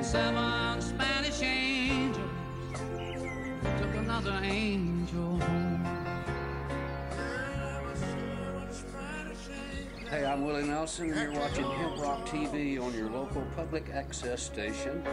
7 Spanish angels took another angel home. Hey, I'm Willie Nelson, and you're watching Hemp Rock TV on your local public access station.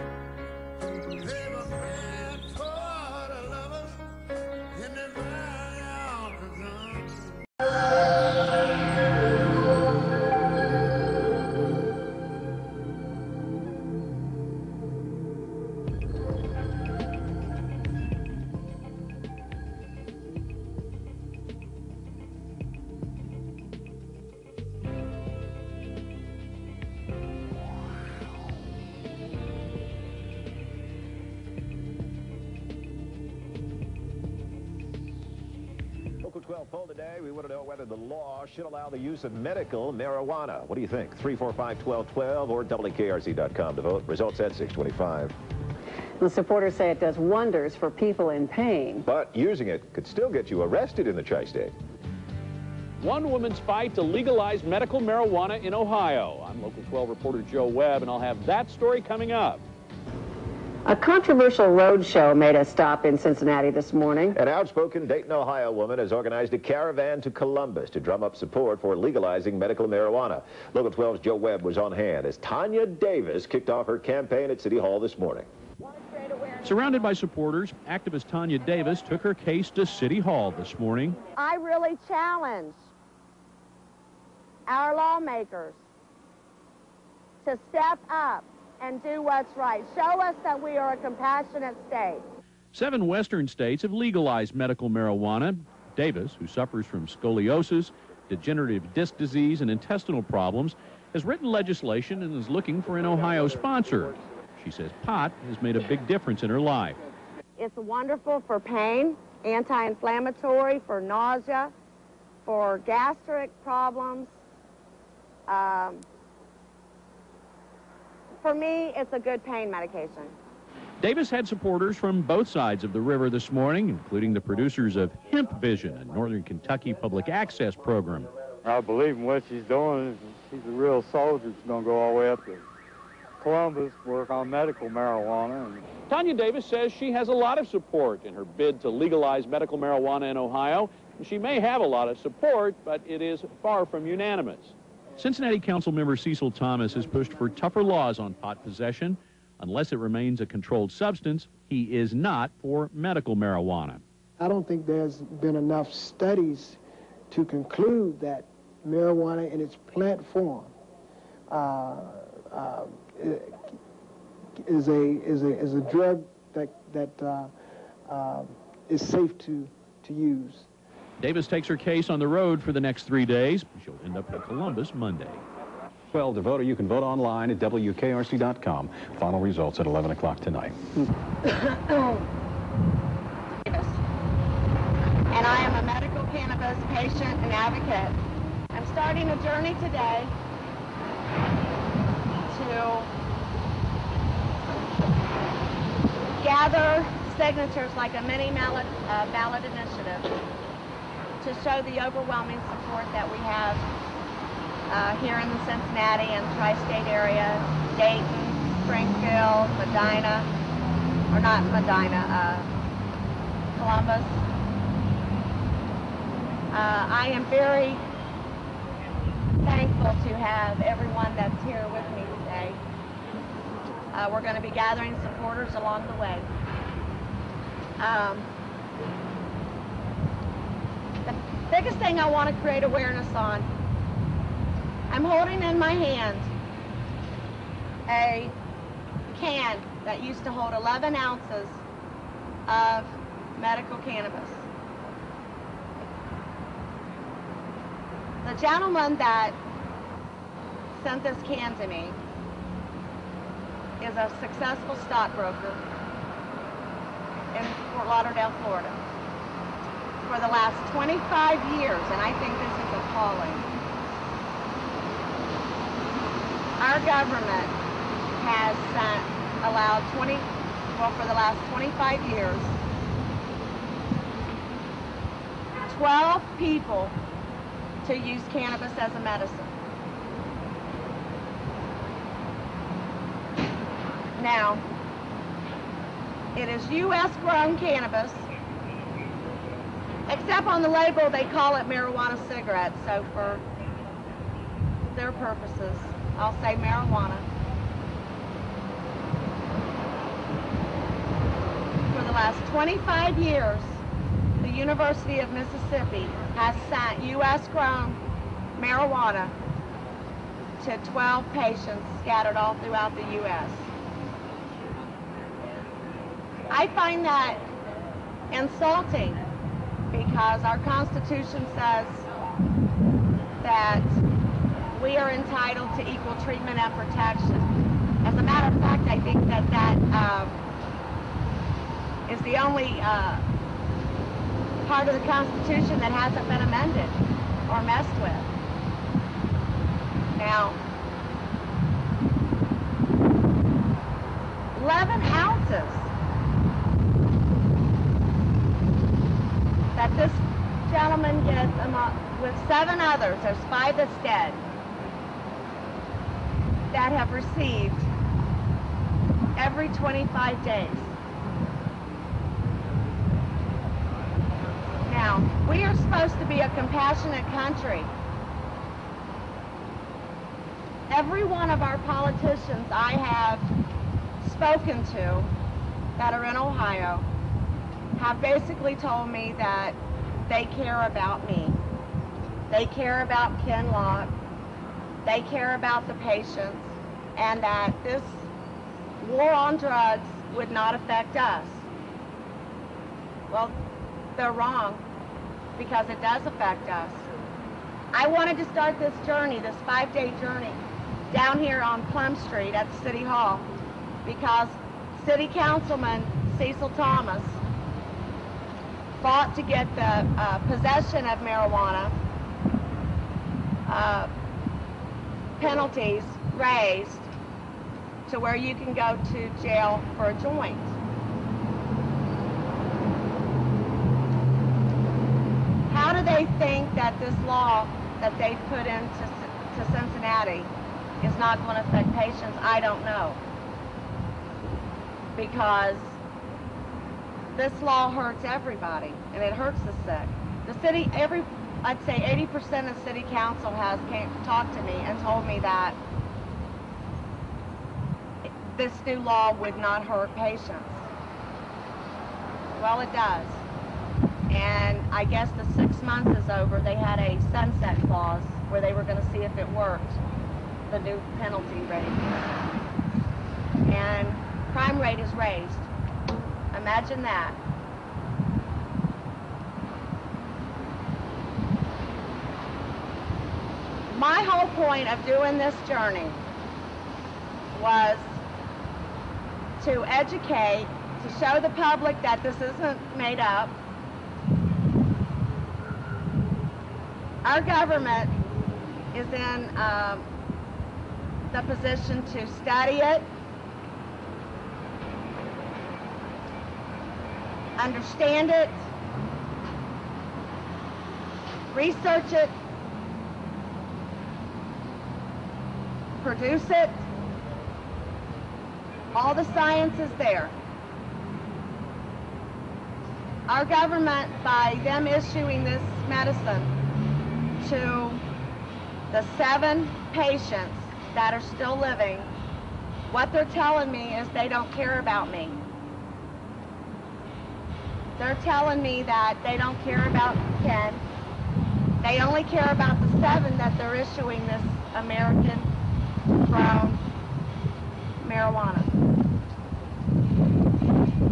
Local 12 poll today. We want to know whether the law should allow the use of medical marijuana. What do you think? 345-1212 or WKRC.com to vote. Results at 625. The supporters say it does wonders for people in pain. But using it could still get you arrested in the tri-state. One woman's fight to legalize medical marijuana in Ohio. I'm Local 12 reporter Joe Webb, and I'll have that story coming up. A controversial road show made a stop in Cincinnati this morning. An outspoken Dayton, Ohio woman has organized a caravan to Columbus to drum up support for legalizing medical marijuana. Local 12's Joe Webb was on hand as Tonya Davis kicked off her campaign at City Hall this morning. Surrounded by supporters, activist Tonya Davis took her case to City Hall this morning. I really challenge our lawmakers to step up and do what's right. Show us that we are a compassionate state. 7 western states have legalized medical marijuana. Davis, who suffers from scoliosis, degenerative disc disease, and intestinal problems, has written legislation and is looking for an Ohio sponsor. She says pot has made a big difference in her life. It's wonderful for pain, anti-inflammatory, for nausea, for gastric problems. For me, it's a good pain medication. Davis had supporters from both sides of the river this morning, including the producers of Hemp Vision, a Northern Kentucky public access program. I believe in what she's doing. She's a real soldier. She's going to go all the way up to Columbus, work on medical marijuana. Tonya Davis says she has a lot of support in her bid to legalize medical marijuana in Ohio. She may have a lot of support, but it is far from unanimous. Cincinnati Councilmember Cecil Thomas has pushed for tougher laws on pot possession. Unless it remains a controlled substance, he is not for medical marijuana. I don't think there's been enough studies to conclude that marijuana in its plant form is a drug that is safe to use. Davis takes her case on the road for the next 3 days. She'll end up in Columbus Monday. 12 to vote, or you can vote online at WKRC.com. Final results at 11 o'clock tonight. And I am a medical cannabis patient and advocate. I'm starting a journey today to gather signatures like a mini ballot initiative to show the overwhelming support that we have here in the Cincinnati and tri-state area, Dayton, Springfield, Medina, or not Medina, Columbus. I am very thankful to have everyone that's here with me today. We're going to be gathering supporters along the way. The biggest thing I want to create awareness on, I'm holding in my hand a can that used to hold 11 ounces of medical cannabis. The gentleman that sent this can to me is a successful stockbroker in Fort Lauderdale, Florida. For the last 25 years, and I think this is appalling, our government has allowed for the last 25 years, 12 people to use cannabis as a medicine. Now, it is U.S. grown cannabis, except on the label they call it marijuana cigarettes, so for their purposes, I'll say marijuana. For the last 25 years, the University of Mississippi has sent U.S. grown marijuana to 12 patients scattered all throughout the U.S. I find that insulting because our Constitution says that we are entitled to equal treatment and protection. As a matter of fact, I think that is the only part of the Constitution that hasn't been amended or messed with. Now, 11 ounces that this gentleman gets with 7 others, there's 5 that's dead, that have received every 25 days. Now, we are supposed to be a compassionate country. Every one of our politicians I have spoken to that are in Ohio have basically told me that they care about me. They care about Ken Locke. They care about the patients, and that this war on drugs would not affect us. Well, they're wrong, because it does affect us. I wanted to start this journey, this 5-day journey, down here on Plum Street at the City Hall, because City Councilman Cecil Thomas fought to get the possession of marijuana penalties raised to where you can go to jail for a joint. How do they think that this law that they've put into Cincinnati is not going to affect patients? I don't know. Because this law hurts everybody, and it hurts the sick. The city, I'd say 80% of city council has talked to me and told me that this new law would not hurt patients. Well, it does. And I guess the 6 months is over. They had a sunset clause where they were going to see if it worked, the new penalty rate. And crime rate is raised. Imagine that. My whole point of doing this journey was to educate, to show the public that this isn't made up. Our government is in the position to study it, understand it, research it, produce it. All the science is there. Our government, by them issuing this medicine to the 7 patients that are still living, what they're telling me is they don't care about me. They're telling me that they don't care about Ken. They only care about the 7 that they're issuing this American-grown marijuana.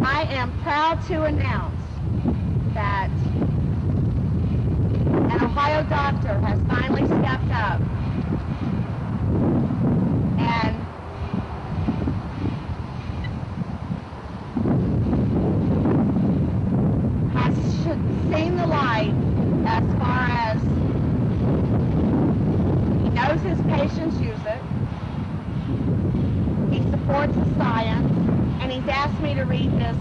I am proud to announce that an Ohio doctor has finally stepped up and has seen the light as far as he knows his patients use it, he supports the science, and he's asked me to read this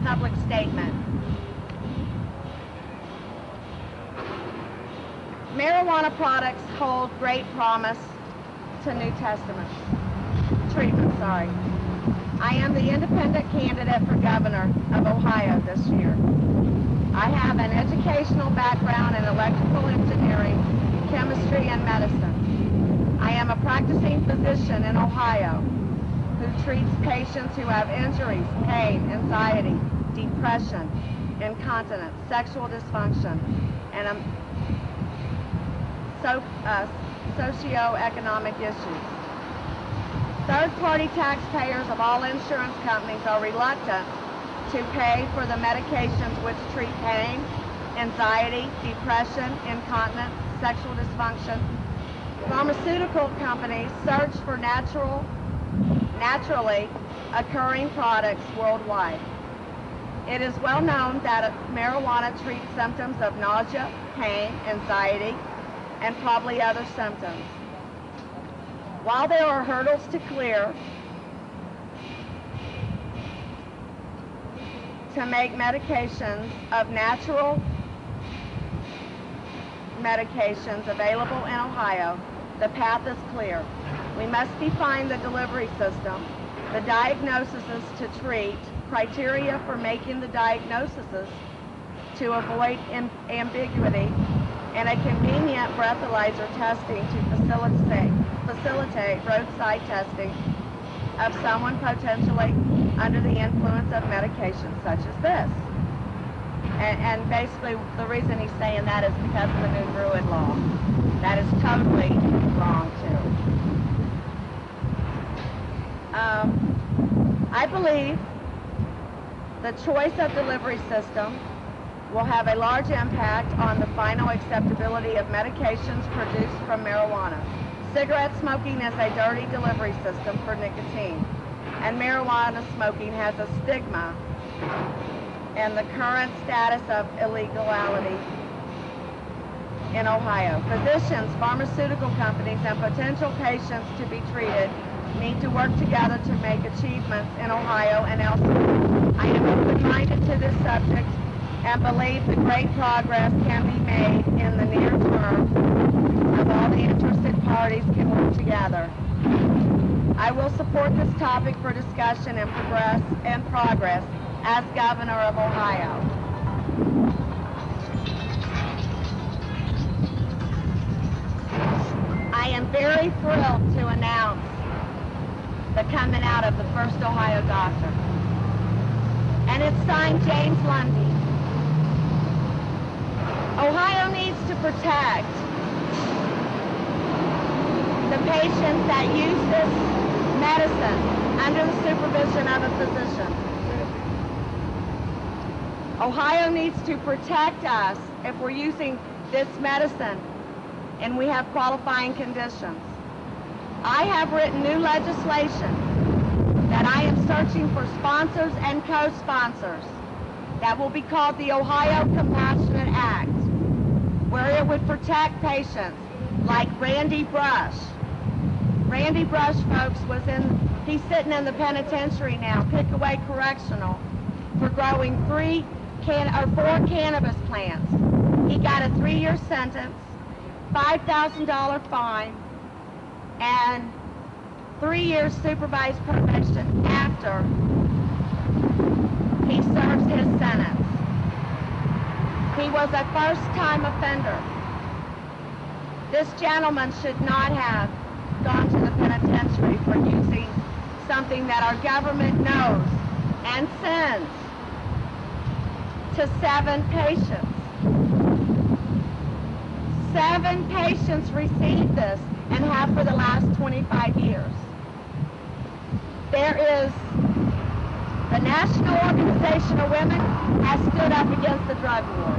public statement. Marijuana products hold great promise to New Testament treatment, I am the independent candidate for governor of Ohio this year. I have an educational background in electrical engineering, chemistry, and medicine. I am a practicing physician in Ohio who treats patients who have injuries, pain, anxiety, depression, incontinence, sexual dysfunction, and socioeconomic issues. Third-party taxpayers of all insurance companies are reluctant to pay for the medications which treat pain, anxiety, depression, incontinence, sexual dysfunction. Pharmaceutical companies search for naturally occurring products worldwide. It is well known that marijuana treats symptoms of nausea, pain, anxiety, and probably other symptoms. While there are hurdles to clear to make medications of natural medications available in Ohio, the path is clear. We must define the delivery system, the diagnoses to treat, criteria for making the diagnoses to avoid ambiguity, and a convenient breathalyzer testing to facilitate roadside testing of someone potentially under the influence of medications such as this. And basically the reason he's saying that is because of the new Druid law. That is totally wrong too. I believe the choice of delivery system will have a large impact on the final acceptability of medications produced from marijuana. Cigarette smoking is a dirty delivery system for nicotine, and marijuana smoking has a stigma and the current status of illegality in Ohio. Physicians, pharmaceutical companies, and potential patients to be treated need to work together to make achievements in Ohio and elsewhere. I am open-minded to this subject and believe that great progress can be made in the near term if all the interested parties can work together. I will support this topic for discussion and progress as governor of Ohio. I am very thrilled to announce the coming out of the first Ohio doctor. And it's signed James Lundy. Ohio needs to protect the patients that use this medicine under the supervision of a physician. Ohio needs to protect us if we're using this medicine and we have qualifying conditions. I have written new legislation that I am searching for sponsors and co-sponsors that will be called the Ohio Compassionate Act, where it would protect patients like Randy Brush. Randy Brush, folks, he's sitting in the penitentiary now, Pickaway Correctional, for growing 4 cannabis plants. He got a 3-year sentence, $5,000 fine, and 3 years supervised probation after he serves his sentence. He was a first-time offender. This gentleman should not have gone to the penitentiary for using something that our government knows and sends to 7 patients. 7 patients received this and have for the last 25 years. There is the National Organization of Women has stood up against the drug war.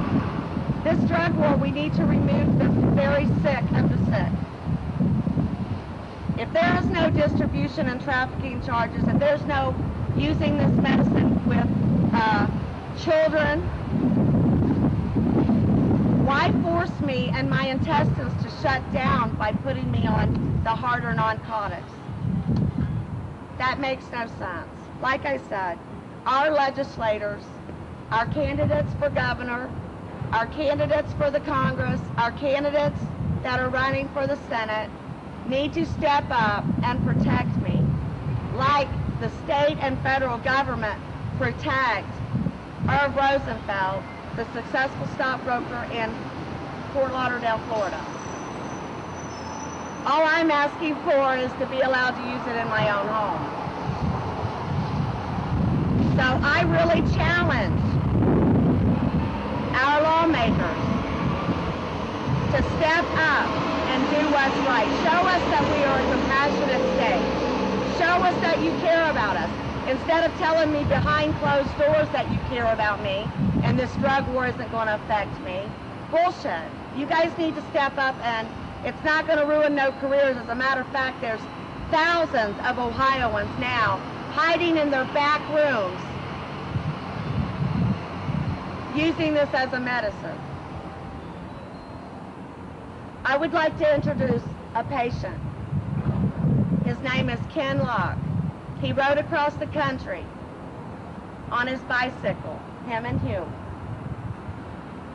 This drug war, we need to remove the very sick of the sick. If there is no distribution and trafficking charges, if there's no using this medicine with children, why force me and my intestines to shut down by putting me on the harder narcotics? That makes no sense. Like I said, our legislators, our candidates for governor, our candidates for the Congress, our candidates that are running for the Senate need to step up and protect me, like the state and federal government protect Irv Rosenfeld, the successful stockbroker in Fort Lauderdale, Florida. All I'm asking for is to be allowed to use it in my own home. So I really challenge our lawmakers to step up and do what's right. Show us that we are a compassionate state. Show us that you care about us. Instead of telling me behind closed doors that you care about me and this drug war isn't going to affect me. Bullshit. You guys need to step up, and it's not going to ruin no careers. As a matter of fact, there's thousands of Ohioans now hiding in their back rooms using this as a medicine. I would like to introduce a patient. His name is Ken Locke. He rode across the country on his bicycle, him and Hugh,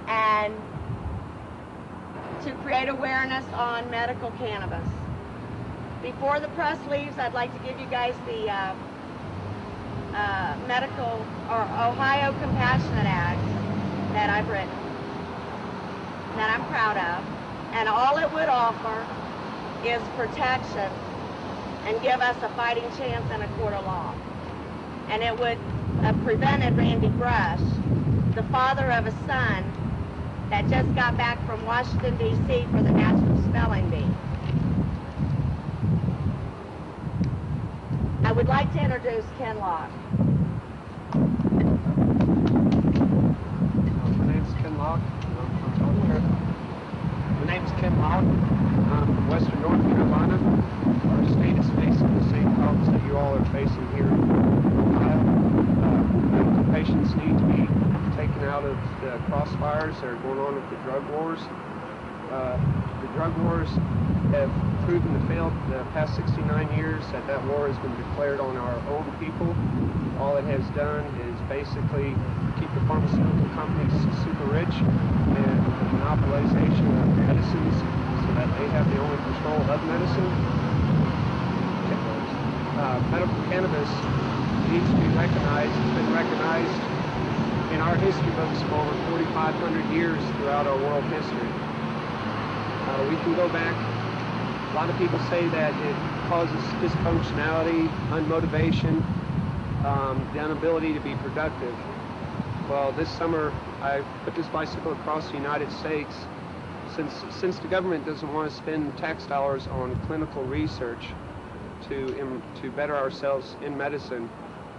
and to create awareness on medical cannabis. Before the press leaves, I'd like to give you guys the medical or Ohio Compassionate Act that I've written, that I'm proud of, and all it would offer is protection and give us a fighting chance in a court of law. And it would have prevented Randy Brush, the father of a son that just got back from Washington, D.C. for the National Spelling Bee. I would like to introduce Ken Locke. My name's Ken Locke. My name's Ken Locke. I'm from Western North Carolina. Our state is facing the same problems that you all are facing here in Ohio. Medical patients need to be taken out of the crossfires that are going on with the drug wars. The drug wars have proven to fail the past 69 years that war has been declared on our own people. All it has done is basically keep the pharmaceutical companies super rich and the monopolization of medicines so that they have the only control of medicine. Medical cannabis needs to be recognized. It's been recognized in our history books for over 4,500 years throughout our world history. We can go back. A lot of people say that it causes dysfunctionality, unmotivation, the inability to be productive. Well, this summer I put this bicycle across the United States. Since the government doesn't want to spend tax dollars on clinical research to better ourselves in medicine,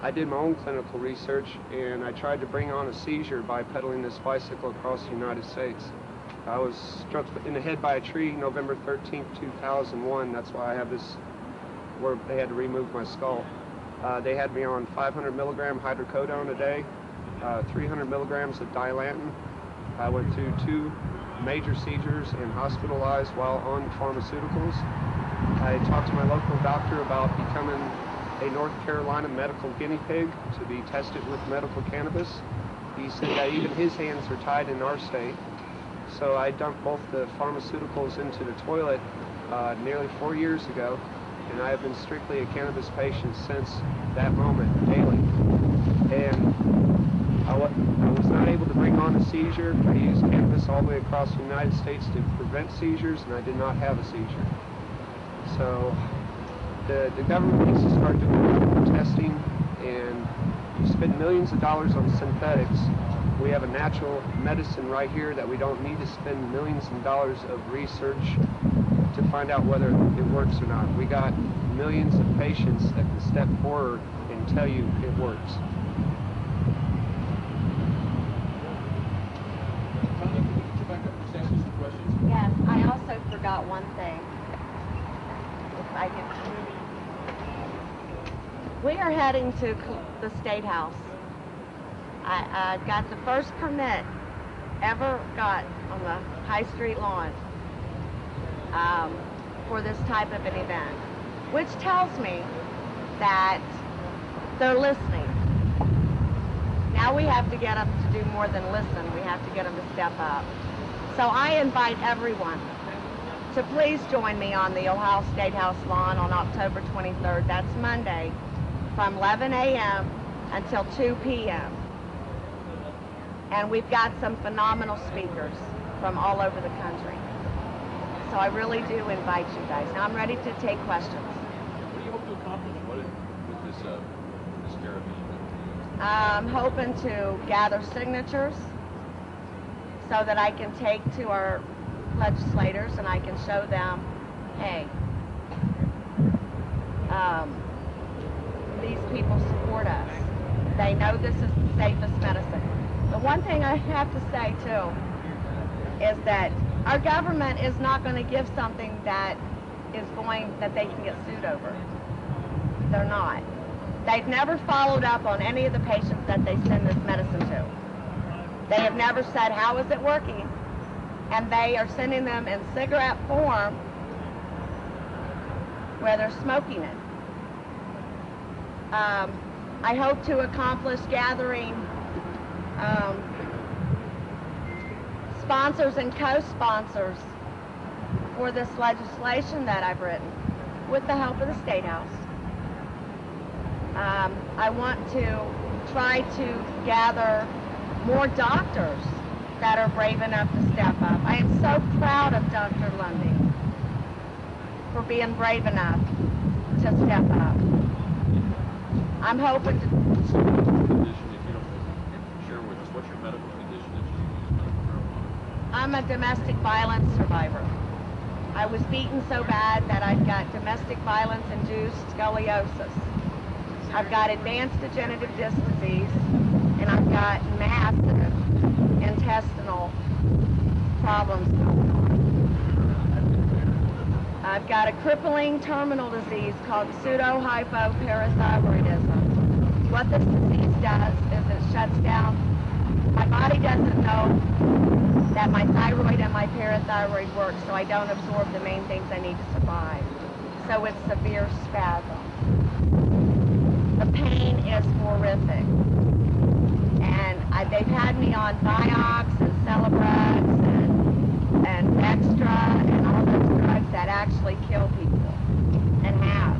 I did my own clinical research and I tried to bring on a seizure by pedaling this bicycle across the United States. I was struck in the head by a tree November 13th, 2001. That's why I have this, where they had to remove my skull. They had me on 500 milligram hydrocodone a day, 300 milligrams of Dilantin. I went through 2 major seizures and hospitalized while on pharmaceuticals. I talked to my local doctor about becoming a North Carolina medical guinea pig to be tested with medical cannabis. He said that even his hands are tied in our state. So I dumped both the pharmaceuticals into the toilet nearly 4 years ago, and I have been strictly a cannabis patient since that moment, daily. And I was not able to bring on a seizure. I used cannabis all the way across the United States to prevent seizures, and I did not have a seizure. So the government needs to start doing testing and spend millions of dollars on synthetics. We have a natural medicine right here that we don't need to spend millions of dollars of research to find out whether it works or not. We got millions of patients that can step forward and tell you it works. Yes, I also forgot one thing. If I can. We are heading to the State House. I got the first permit ever got on the High Street lawn for this type of an event, which tells me that they're listening. Now we have to get them to do more than listen. We have to get them to step up. So I invite everyone to please join me on the Ohio State House lawn on October 23rd. That's Monday from 11 a.m. until 2 p.m. And we've got some phenomenal speakers from all over the country. So I really do invite you guys. Now I'm ready to take questions. What do you hope to accomplish with this caravan? I'm hoping to gather signatures so that I can take to our legislators and I can show them, hey, these people support us. They know this is the safest medicine. The one thing I have to say, too, is that our government is not going to give something that they can get sued over. They're not. They've never followed up on any of the patients that they send this medicine to. They have never said, how is it working? And they are sending them in cigarette form where they're smoking it. I hope to accomplish gathering sponsors and co-sponsors for this legislation that I've written with the help of the State House. I want to try to gather more doctors that are brave enough to step up. I am so proud of Dr. Lundy for being brave enough to step up. I'm hoping to... What's your medical condition, if you don't share with us? What's your medical condition that you use medical marijuana? I'm a domestic violence survivor. I was beaten so bad that I've got domestic violence-induced scoliosis. I've got advanced degenerative disc disease, and I've got massive intestinal problems going on. I've got a crippling terminal disease called pseudohypoparathyroidism. What this disease does is it shuts down. My body doesn't know that my thyroid and my parathyroid work, so I don't absorb the main things I need to survive. So it's severe spasm. The pain is horrific. And they've had me on Vioxx and Celebrex and Extra and all those drugs that actually kill people and have.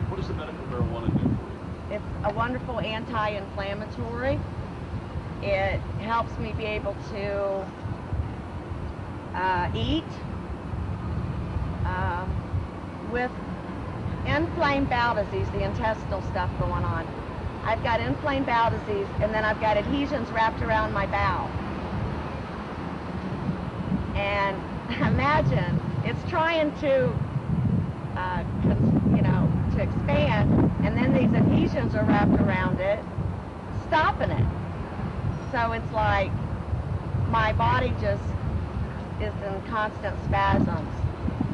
What does the medical marijuana do for you? It's a wonderful anti-inflammatory. It helps me be able to eat with inflamed bowel disease, the intestinal stuff going on. I've got inflamed bowel disease, and then I've got adhesions wrapped around my bowel. And imagine, it's trying to, to expand, and then these adhesions are wrapped around it, stopping it. So it's like my body just is in constant spasms.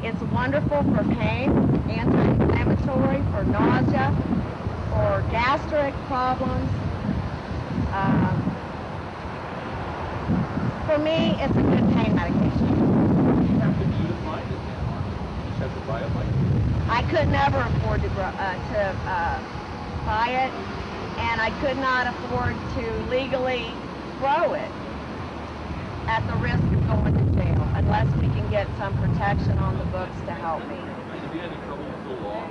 It's wonderful for pain, anti-inflammatory, for nausea, for gastric problems. For me, it's a good pain medication. You have to do to find it now. You just have to buy it like I could never afford to buy it, and I could not afford to legally grow it at the risk of going to jail unless we can get some protection on the books to help me. Have you had any trouble with the law?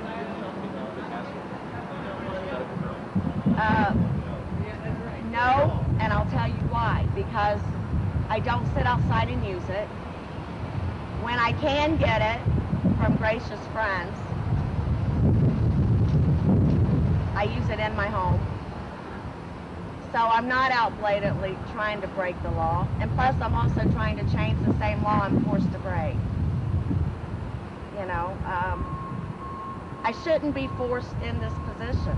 No, and I'll tell you why. Because I don't sit outside and use it. When I can get it from gracious friends, I use it in my home. So I'm not out blatantly trying to break the law. And plus, I'm also trying to change the same law I'm forced to break. You know, I shouldn't be forced in this position.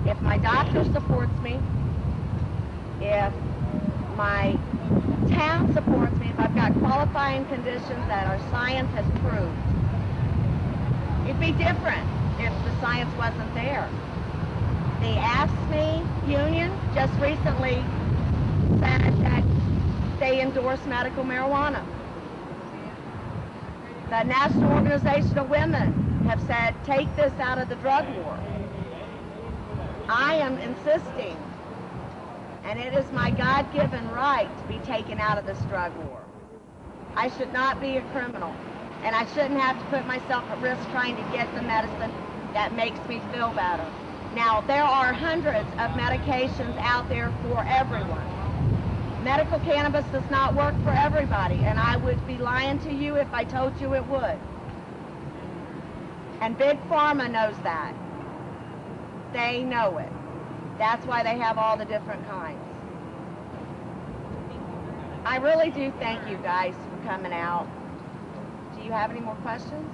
If my doctor supports me, if my town supports me, if I've got qualifying conditions that our science has proved, it'd be different if the science wasn't there. The AFSCME union just recently said that they endorse medical marijuana. The National Organization of Women have said, take this out of the drug war. I am insisting, and it is my God-given right to be taken out of this drug war. I should not be a criminal, and I shouldn't have to put myself at risk trying to get the medicine that makes me feel better. Now, there are hundreds of medications out there for everyone. Medical cannabis does not work for everybody, and I would be lying to you if I told you it would. And Big Pharma knows that. They know it. That's why they have all the different kinds. I really do thank you guys for coming out. Do you have any more questions?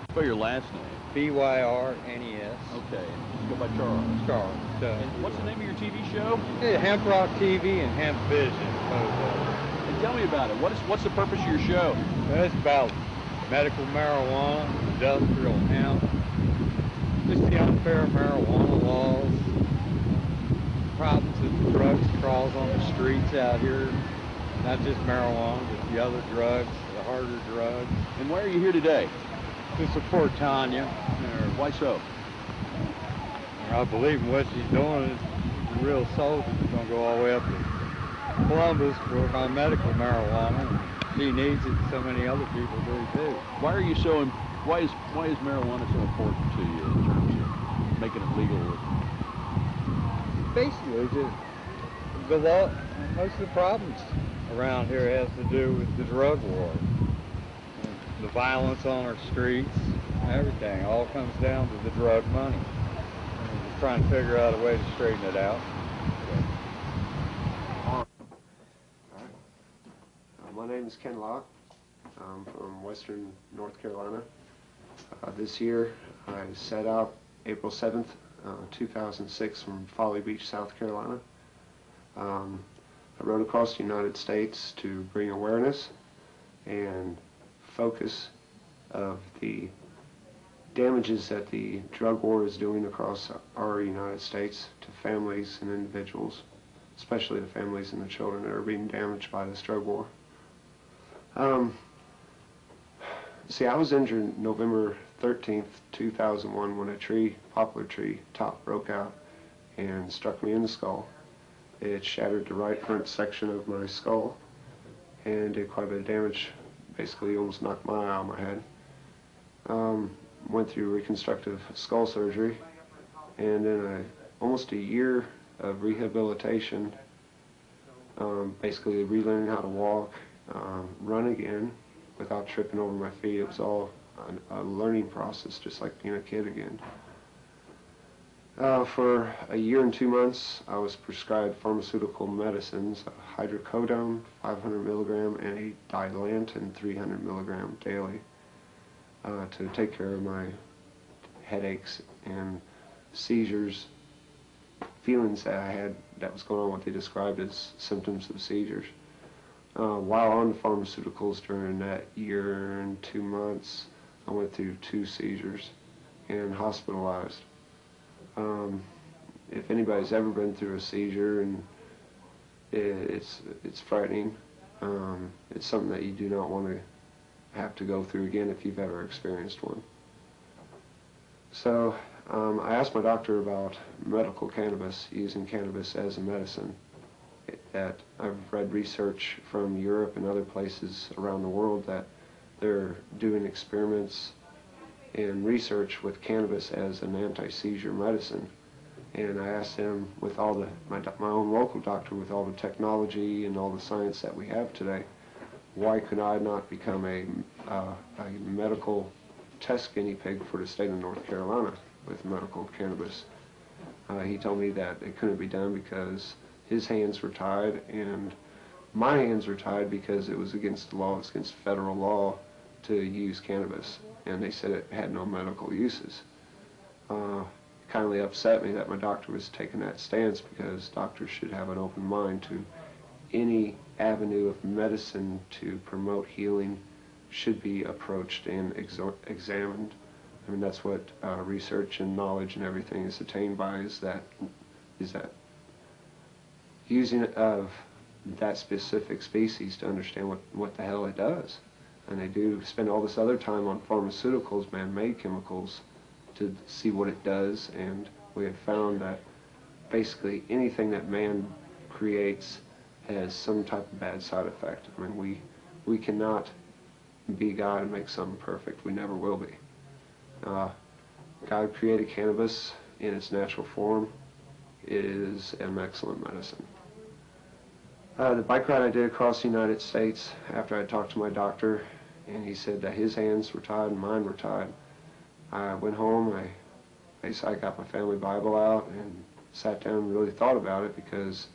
Spell your last name. B-Y-R-N-E-S. Okay. You go by Charles. Charles. And what's the name of your TV show? Yeah, Hemp Rock TV and Hemp Vision. And tell me about it. What's the purpose of your show? It's about medical marijuana, industrial hemp, just the unfair marijuana laws, problems with the drugs crawls on the streets out here, not just marijuana, but the other drugs, the harder drugs. And why are you here today? To support Tonya. Why so? I believe in what she's doing. She's a real soldier. She's going to go all the way up to Columbus to work on medical marijuana. She needs it, so many other people do too. Why are you so? Why is marijuana so important to you in terms of making it legal? Basically, just the law. Most of the problems around here has to do with the drug war, the violence on our streets, everything. All comes down to the drug money. And we're just trying to figure out a way to straighten it out. My name is Ken Locke. I'm from Western North Carolina. This year I set out April 7th, 2006 from Folly Beach, South Carolina. I rode across the United States to bring awareness and focus of the damages that the drug war is doing across our United States to families and individuals, especially the families and the children that are being damaged by this drug war. See, I was injured November 13th, 2001 when a poplar tree top broke out and struck me in the skull. It shattered the right front section of my skull and did quite a bit of damage, basically almost knocked my eye out of my head. Went through reconstructive skull surgery, and then almost a year of rehabilitation, basically relearning how to walk, run again without tripping over my feet. It was all a learning process, just like being a kid again. For a year and 2 months, I was prescribed pharmaceutical medicines, hydrocodone 500 milligram and a Dilantin 300 milligram daily to take care of my headaches and seizures, feelings that I had that was going on, what they described as symptoms of seizures. While on pharmaceuticals during that year and 2 months, I went through 2 seizures and hospitalized. If anybody's ever been through a seizure, and it's frightening. It's something that you do not want to have to go through again if you've ever experienced one. So I asked my doctor about medical cannabis, using cannabis as a medicine. That I've read research from Europe and other places around the world that they're doing experiments and research with cannabis as an anti-seizure medicine. And I asked him, with all my own local doctor, with all the technology and all the science that we have today, why could I not become a medical test guinea pig for the state of North Carolina with medical cannabis? He told me that it couldn't be done because his hands were tied and my hands were tied because it was against the law, it's against federal law to use cannabis. And they said it had no medical uses. It kindly upset me that my doctor was taking that stance, because doctors should have an open mind to any avenue of medicine to promote healing should be approached and examined. I mean, that's what research and knowledge and everything is attained by, is that using of that specific species to understand what the hell it does. And they do spend all this other time on pharmaceuticals, man-made chemicals, to see what it does, and we have found that basically anything that man creates has some type of bad side effect. I mean, we cannot be God and make something perfect. We never will be. God created cannabis in its natural form. It is an excellent medicine. The bike ride I did across the United States after I talked to my doctor, and he said that his hands were tied and mine were tied. I went home, I got my family Bible out and sat down and really thought about it, because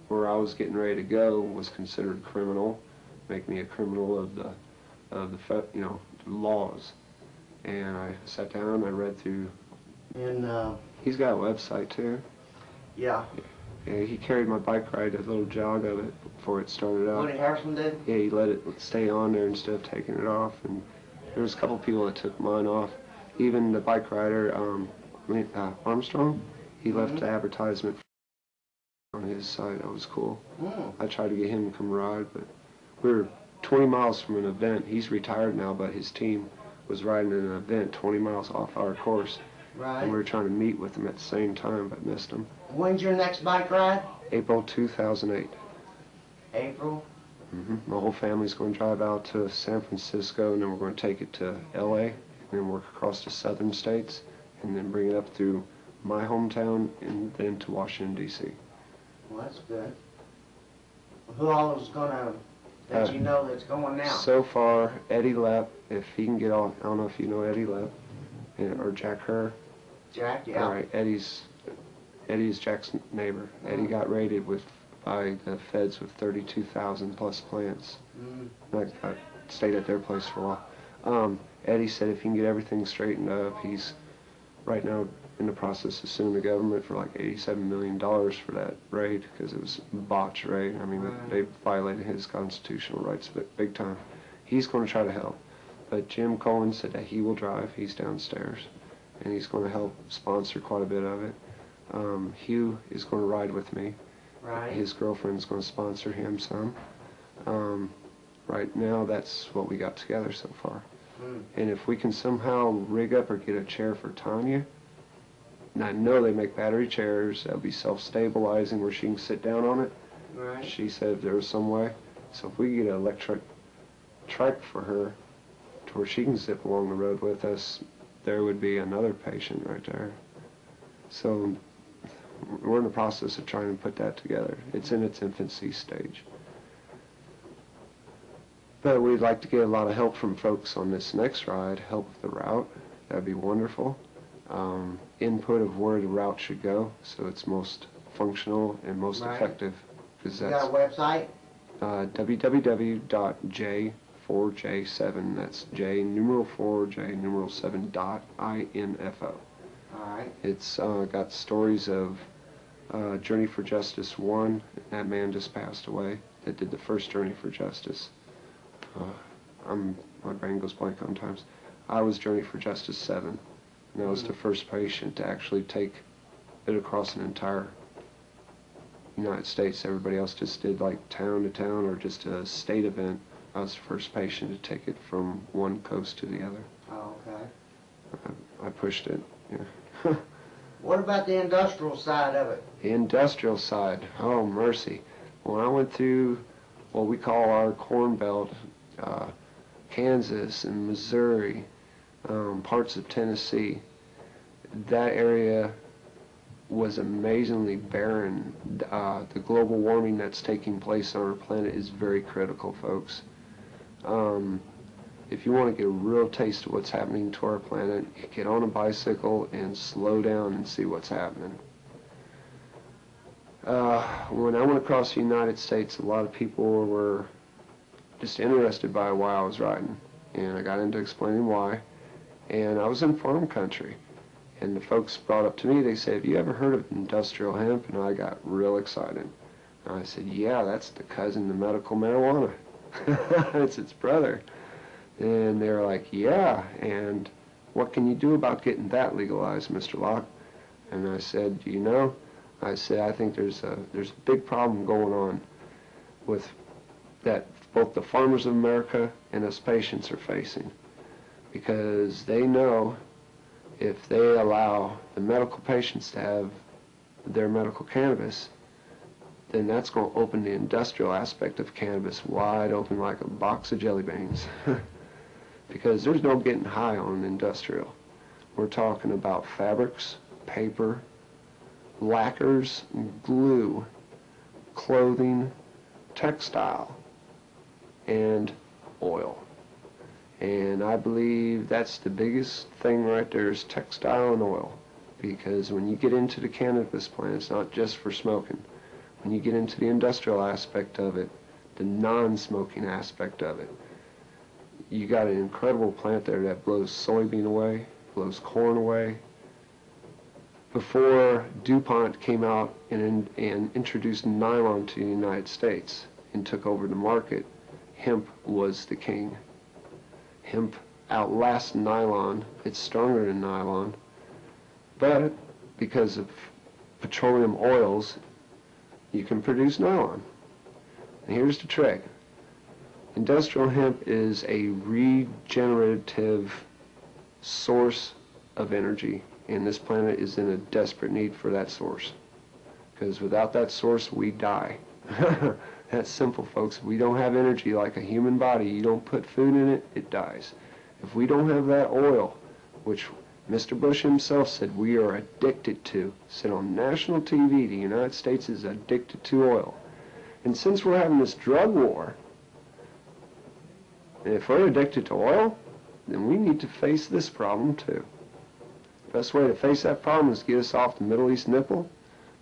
where I was getting ready to go was considered criminal, make me a criminal of the laws. And I sat down, I read through. And he's got a website too. Yeah. Yeah, he carried my bike ride, a little jog of it before it started out. What did Harrison do? Yeah, he let it stay on there instead of taking it off. And there was a couple people that took mine off. Even the bike rider, Armstrong, he left the advertisement on his site. That was cool. I tried to get him to come ride, but we were 20 miles from an event. He's retired now, but his team was riding an event 20 miles off our course. Right. And we were trying to meet with him at the same time, but missed him. When's your next bike ride? April 2008. April? My whole family's going to drive out to San Francisco, and then we're going to take it to LA, and then work across the southern states, and then bring it up through my hometown, and then to Washington, D.C. Well, that's good. Who all is going to, that you know that's going now? So far, Eddie Lepp, if he can get off, I don't know if you know Eddie Lepp, or Jack Herr. Jack, yeah. All right, Eddie's Jack's neighbor. Eddie got raided by the feds with 32,000 plus plants. I stayed at their place for a while. Eddie said if he can get everything straightened up, he's right now in the process of suing the government for like $87 million for that raid, because it was a botched raid. I mean, they violated his constitutional rights big time. He's going to try to help. But Jim Cohen said that he will drive. He's downstairs, and he's going to help sponsor quite a bit of it. Hugh is going to ride with me. Right. His girlfriend's going to sponsor him some. Right now, that's what we got together so far. And if we can somehow rig up or get a chair for Tonya, and I know they make battery chairs that'll be self-stabilizing where she can sit down on it. Right. She said if there was some way. So if we get an electric trike for her to where she can zip along the road with us, there would be another patient right there. So we're in the process of trying to put that together. It's in its infancy stage. But we'd like to get a lot of help from folks on this next ride, help with the route. That'd be wonderful. Input of where the route should go, so it's most functional and most effective. You got a website? www.j4j7, that's J numeral 4, J numeral 7 .info. Alright. It's got stories of Journey for Justice 1, that man just passed away, that did the first Journey for Justice. My brain goes blank sometimes. I was Journey for Justice 7, and I was the first patient to actually take it across an entire United States. Everybody else just did like town to town or just a state event. I was the first patient to take it from one coast to the other. Oh, okay. I pushed it, yeah. What about the industrial side of it? The industrial side, oh mercy. When I went through what we call our Corn Belt, Kansas and Missouri, parts of Tennessee, that area was amazingly barren. The global warming that's taking place on our planet is very critical, folks. If you want to get a real taste of what's happening to our planet, get on a bicycle and slow down and see what's happening. When I went across the United States, a lot of people were just interested by why I was riding, and I got into explaining why. And I was in farm country, and the folks brought up to me, they said, have you ever heard of industrial hemp? And I got real excited. And I said, yeah, that's the cousin to medical marijuana. It's its brother. And they were like, yeah, and what can you do about getting that legalized, Mr. Locke? And I said, do you know? I said, I think there's a big problem going on with that both the farmers of America and us patients are facing, because they know if they allow the medical patients to have their medical cannabis, then that's going to open the industrial aspect of cannabis wide open like a box of jelly beans. Because there's no getting high on industrial. We're talking about fabrics, paper, lacquers, glue, clothing, textile, and oil. And I believe that's the biggest thing right there is textile and oil. Because when you get into the cannabis plant, it's not just for smoking. When you get into the industrial aspect of it, the non-smoking aspect of it, you got an incredible plant there that blows soybean away, blows corn away. Before DuPont came out and introduced nylon to the United States and took over the market, hemp was the king. Hemp outlasts nylon. It's stronger than nylon. But because of petroleum oils, you can produce nylon. And here's the trick. Industrial hemp is a regenerative source of energy, and this planet is in a desperate need for that source. Because without that source, we die. That's simple, folks. If we don't have energy like a human body, you don't put food in it, it dies. If we don't have that oil, which Mr. Bush himself said we are addicted to, said on national TV, the United States is addicted to oil. And since we're having this drug war, if we're addicted to oil, then we need to face this problem too. The best way to face that problem is get us off the Middle East nipple,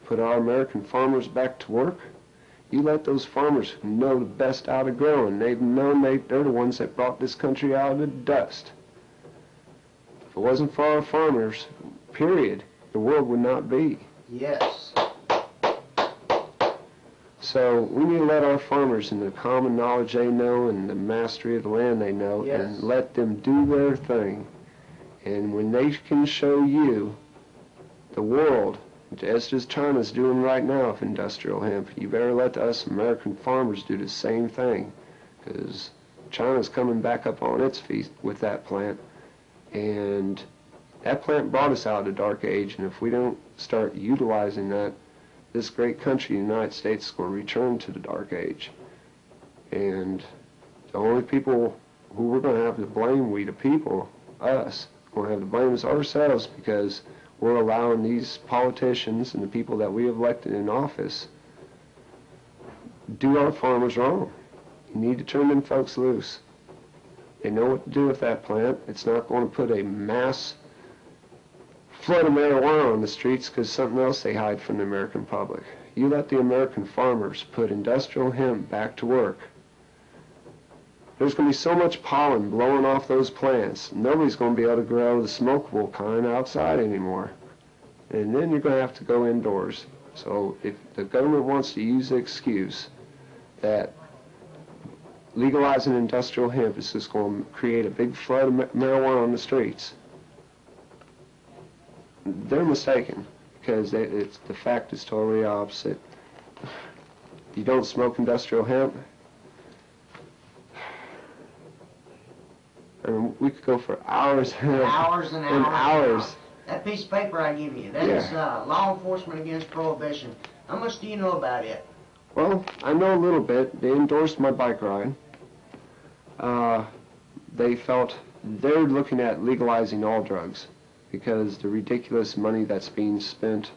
put our American farmers back to work. You let those farmers who know the best how to grow, and they've known they're the ones that brought this country out of the dust. If it wasn't for our farmers, period, the world would not be. Yes. So we need to let our farmers and the common knowledge they know and the mastery of the land they know, yes, and let them do their thing. And when they can show you the world, just as China's doing right now with industrial hemp, you better let us American farmers do the same thing, because China's coming back up on its feet with that plant. And that plant brought us out of the dark age, and if we don't start utilizing that, this great country, the United States, is going to return to the dark age. And the only people who we're going to have to blame, we the people, us, we're going to have to blame is ourselves, because we're allowing these politicians and the people that we have elected in office do our farmers wrong. You need to turn them folks loose. They know what to do with that plant. It's not going to put a mass flood of marijuana on the streets because something else they hide from the American public. You let the American farmers put industrial hemp back to work. There's going to be so much pollen blowing off those plants, nobody's going to be able to grow the smokable kind outside anymore. And then you're going to have to go indoors. So if the government wants to use the excuse that legalizing industrial hemp is just going to create a big flood of marijuana on the streets, they're mistaken, because the fact is totally opposite. You don't smoke industrial hemp, I mean, we could go for hours and hours. hours. That piece of paper I give you, that is Law Enforcement Against Prohibition. How much do you know about it? Well, I know a little bit. They endorsed my bike ride. They felt they're looking at legalizing all drugs because the ridiculous money that's being spent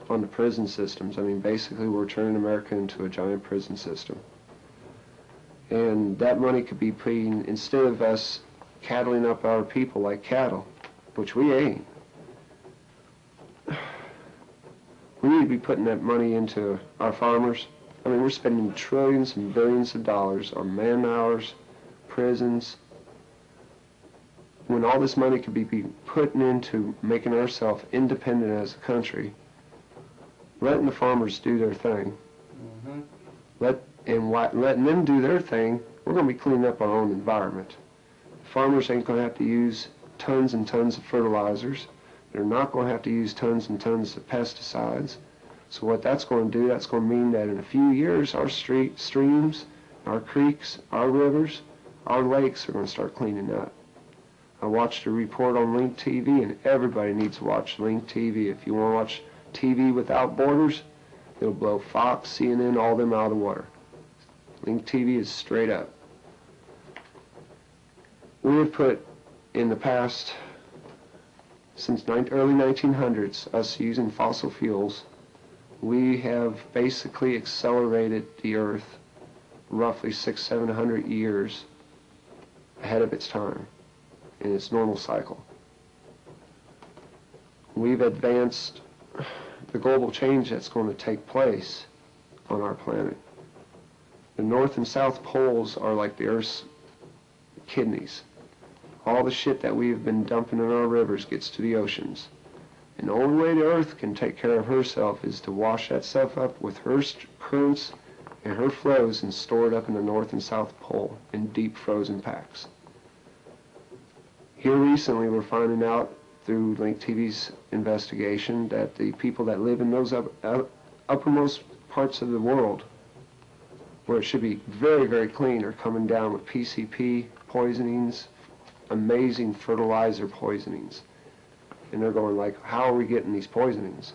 on the prison systems. I mean, basically we're turning America into a giant prison system. And that money could be paying, instead of us cattling up our people like cattle, which we ain't, we need to be putting that money into our farmers. I mean, we're spending trillions and billions of dollars on man-hours, prisons, when all this money could be put into making ourselves independent as a country, letting the farmers do their thing, letting them do their thing, we're going to be cleaning up our own environment. Farmers ain't going to have to use tons and tons of fertilizers. They're not going to have to use tons and tons of pesticides. So what that's going to do, that's going to mean that in a few years, our streams, our creeks, our rivers, our lakes are going to start cleaning up. I watched a report on Link TV, and everybody needs to watch Link TV. If you want to watch TV without borders, It'll blow Fox, CNN, all them out of the water. Link TV is straight up. We have put in the past, since early 1900s, us using fossil fuels, we have basically accelerated the Earth roughly 600-700 years ahead of its time in its normal cycle. We've advanced the global change that's going to take place on our planet. The North and South poles are like the Earth's kidneys. All the shit that we've been dumping in our rivers gets to the oceans. And the only way the Earth can take care of herself is to wash that stuff up with her currents and her flows and store it up in the North and South Pole in deep frozen packs. Here recently we're finding out through Link TV's investigation that the people that live in those uppermost parts of the world where it should be very, very clean are coming down with PCP poisonings, amazing fertilizer poisonings. And they're going like, how are we getting these poisonings?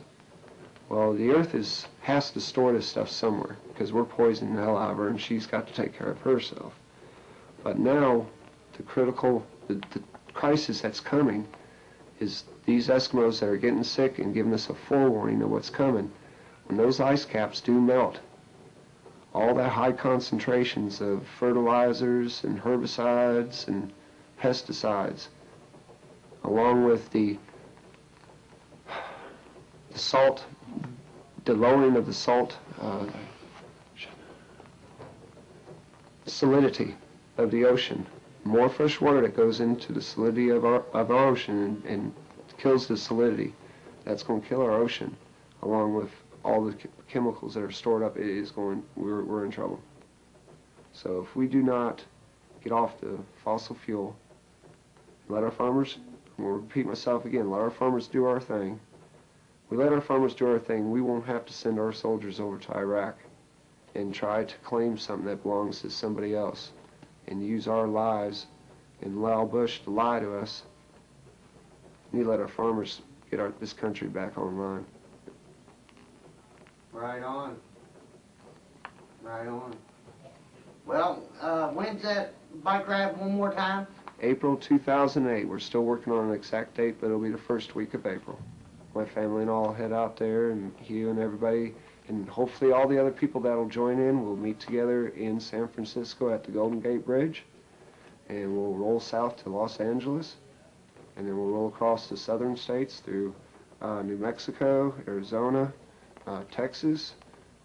Well, the Earth has to store this stuff somewhere because we're poisoning the hell out of her and she's got to take care of herself. But now, the crisis that's coming is these Eskimos that are getting sick and giving us a forewarning of what's coming. When those ice caps do melt, all that high concentrations of fertilizers and herbicides and pesticides, along with the salt, the lowering of the salt salinity of the ocean, more fresh water that goes into the salinity of our ocean and kills the salinity, that's going to kill our ocean, along with all the chemicals that are stored up. We're in trouble. So if we do not get off the fossil fuel, let our farmers, I'm going to repeat myself again, let our farmers do our thing. We let our farmers do our thing, we won't have to send our soldiers over to Iraq and try to claim something that belongs to somebody else and use our lives and allow Bush to lie to us. We let our farmers get this country back online. Right on. Right on. Well, when's that bike ride one more time? April 2008. We're still working on an exact date, but it'll be the first week of April. My family and all head out there, and Hugh and everybody, and hopefully all the other people that'll join in. We'll meet together in San Francisco at the Golden Gate Bridge, and we'll roll south to Los Angeles, and then we'll roll across the southern states through New Mexico, Arizona, Texas.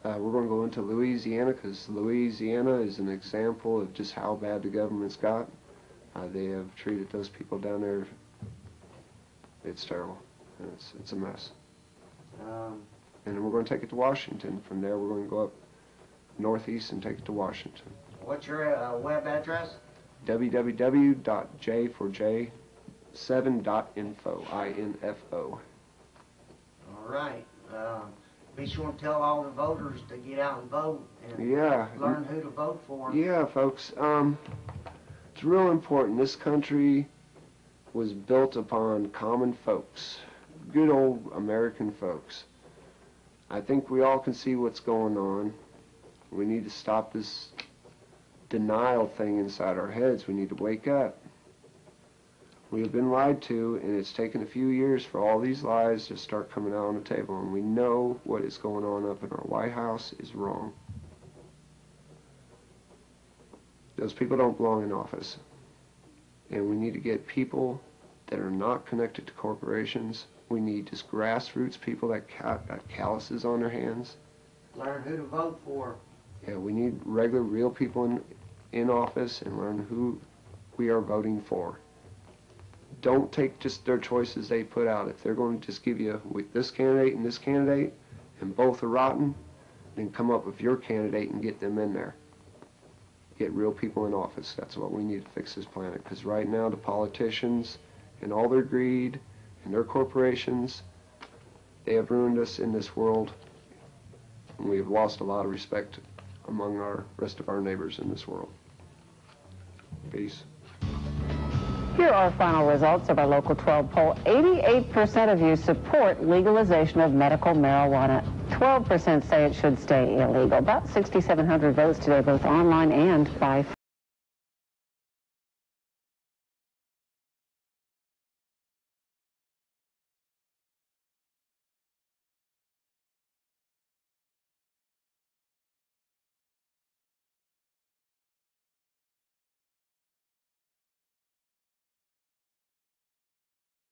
We're going to go into Louisiana because Louisiana is an example of just how bad the government's got. They have treated those people down there. It's terrible. It's a mess. And then we're going to take it to Washington. From there, we're going to go up northeast and take it to Washington. What's your web address? www.j4j7.info. I-N-F-O. All right. Be sure to tell all the voters to get out and vote and learn who to vote for. Yeah, folks. It's real important. This country was built upon common folks, good old American folks. I think we all can see what's going on. We need to stop this denial thing inside our heads. We need to wake up. We have been lied to, and it's taken a few years for all these lies to start coming out on the table, and we know what is going on up in our White House is wrong. Those people don't belong in office. And we need to get people that are not connected to corporations. We need just grassroots people that got calluses on their hands. Learn who to vote for. Yeah, we need regular, real people in office and learn who we are voting for. Don't take just their choices they put out. If they're going to just give you with this candidate and both are rotten, then come up with your candidate and get them in there. Get real people in office. That's what we need to fix this planet. Because right now the politicians and all their greed and their corporations, they have ruined us in this world. And we have lost a lot of respect among our rest of our neighbors in this world. Peace. Here are final results of our Local 12 poll. 88% of you support legalization of medical marijuana. 12% say it should stay illegal. About 6,700 votes today, both online and by